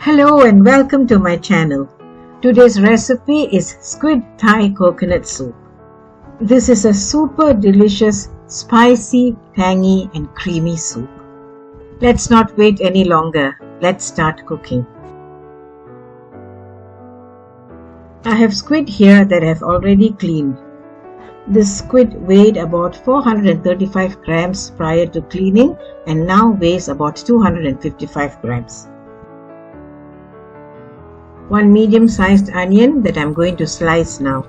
Hello and welcome to my channel. Today's recipe is squid Thai coconut soup. This is a super delicious, spicy, tangy and creamy soup. Let's not wait any longer. Let's start cooking. I have squid here that I have already cleaned. This squid weighed about 435 grams prior to cleaning and now weighs about 255 grams. 1 medium-sized onion that I'm going to slice now.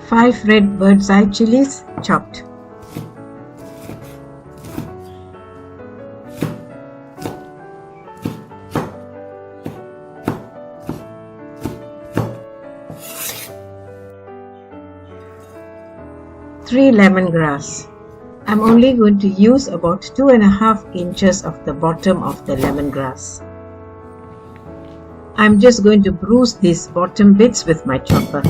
Five red bird's eye chilies chopped. Three lemongrass. I'm only going to use about 2.5 inches of the bottom of the lemongrass. I'm just going to bruise these bottom bits with my chopper.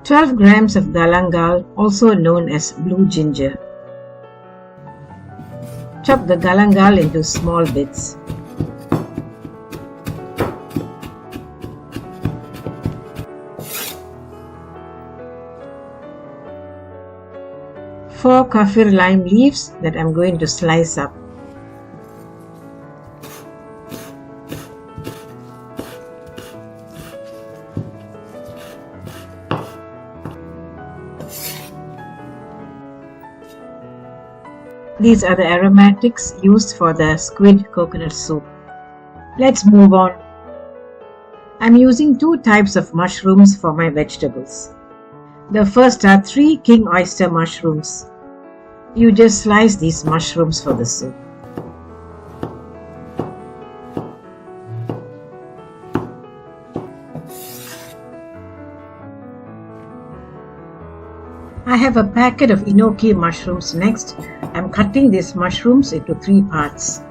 "12 grams of galangal, also known as blue ginger. Chop the galangal into small bits. Four kaffir lime leaves that I'm going to slice up. These are the aromatics used for the squid coconut soup. Let's move on. I'm using two types of mushrooms for my vegetables. The first are 3 king oyster mushrooms. You just slice these mushrooms for the soup. I have a packet of enoki mushrooms next. I'm cutting these mushrooms into 3 parts.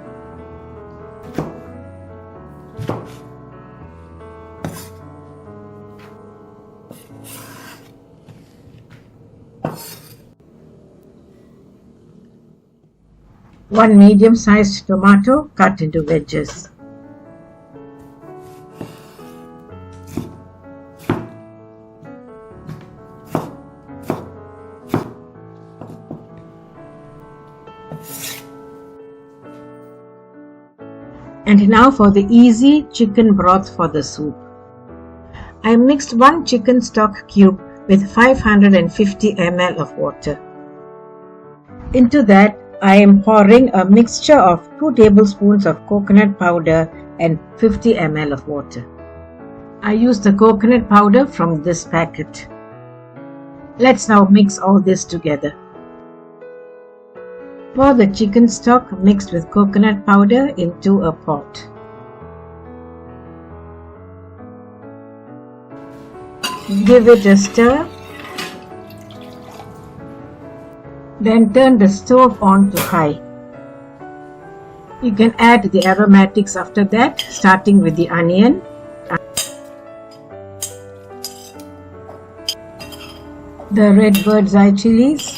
One medium-sized tomato cut into wedges. And now for the easy chicken broth for the soup. I mixed 1 chicken stock cube with 550 ml of water. Into that, I am pouring a mixture of 2 tablespoons of coconut powder and 50 ml of water. I used the coconut powder from this packet. Let's now mix all this together. Pour the chicken stock mixed with coconut powder into a pot. Give it a stir. Then turn the stove on to high. You can add the aromatics after that, starting with the onion, the red bird's eye chilies,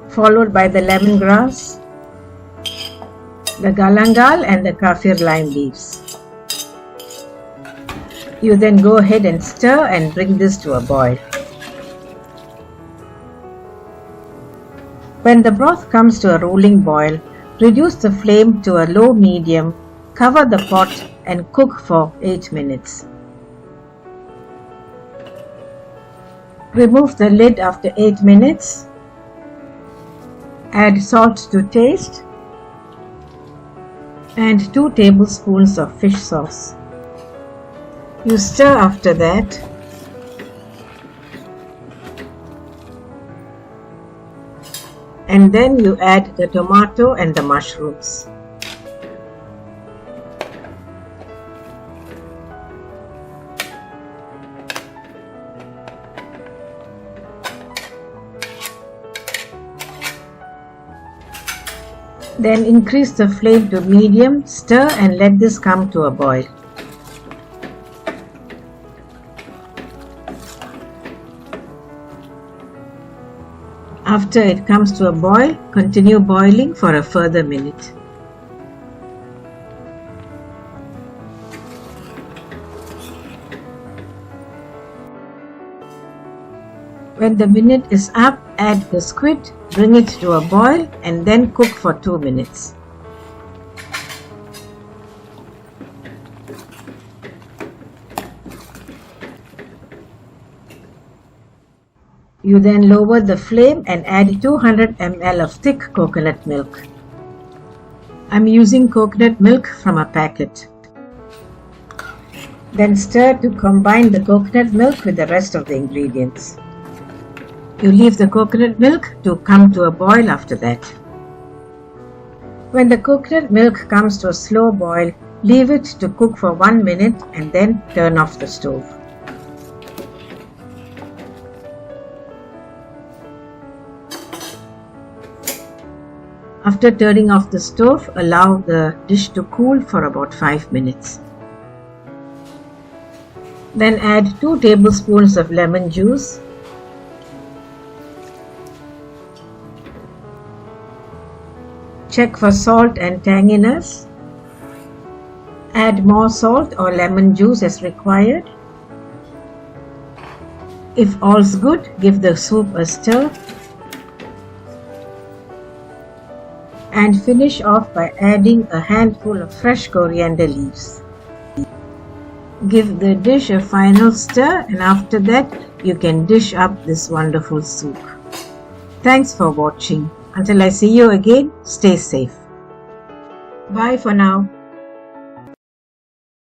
followed by the lemongrass, the galangal and the kaffir lime leaves. You then go ahead and stir and bring this to a boil. When the broth comes to a rolling boil, reduce the flame to a low-medium, cover the pot and cook for 8 minutes. Remove the lid after 8 minutes. Add salt to taste and 2 tablespoons of fish sauce. You stir after that. And then you add the tomato and the mushrooms. Then increase the flame to medium, stir and let this come to a boil. After it comes to a boil, continue boiling for a further minute. When the minute is up, add the squid, bring it to a boil and then cook for 2 minutes. You then lower the flame and add 200 ml of thick coconut milk. I'm using coconut milk from a packet. Then stir to combine the coconut milk with the rest of the ingredients. You leave the coconut milk to come to a boil after that. When the coconut milk comes to a slow boil, leave it to cook for 1 minute and then turn off the stove. After turning off the stove, allow the dish to cool for about 5 minutes. Then add 2 tablespoons of lemon juice, check for salt and tanginess, add more salt or lemon juice as required. If all's good, give the soup a stir and finish off by adding a handful of fresh coriander leaves. Give the dish a final stir and after that you can dish up this wonderful soup. Thanks for watching. Until I see you again, stay safe. Bye for now.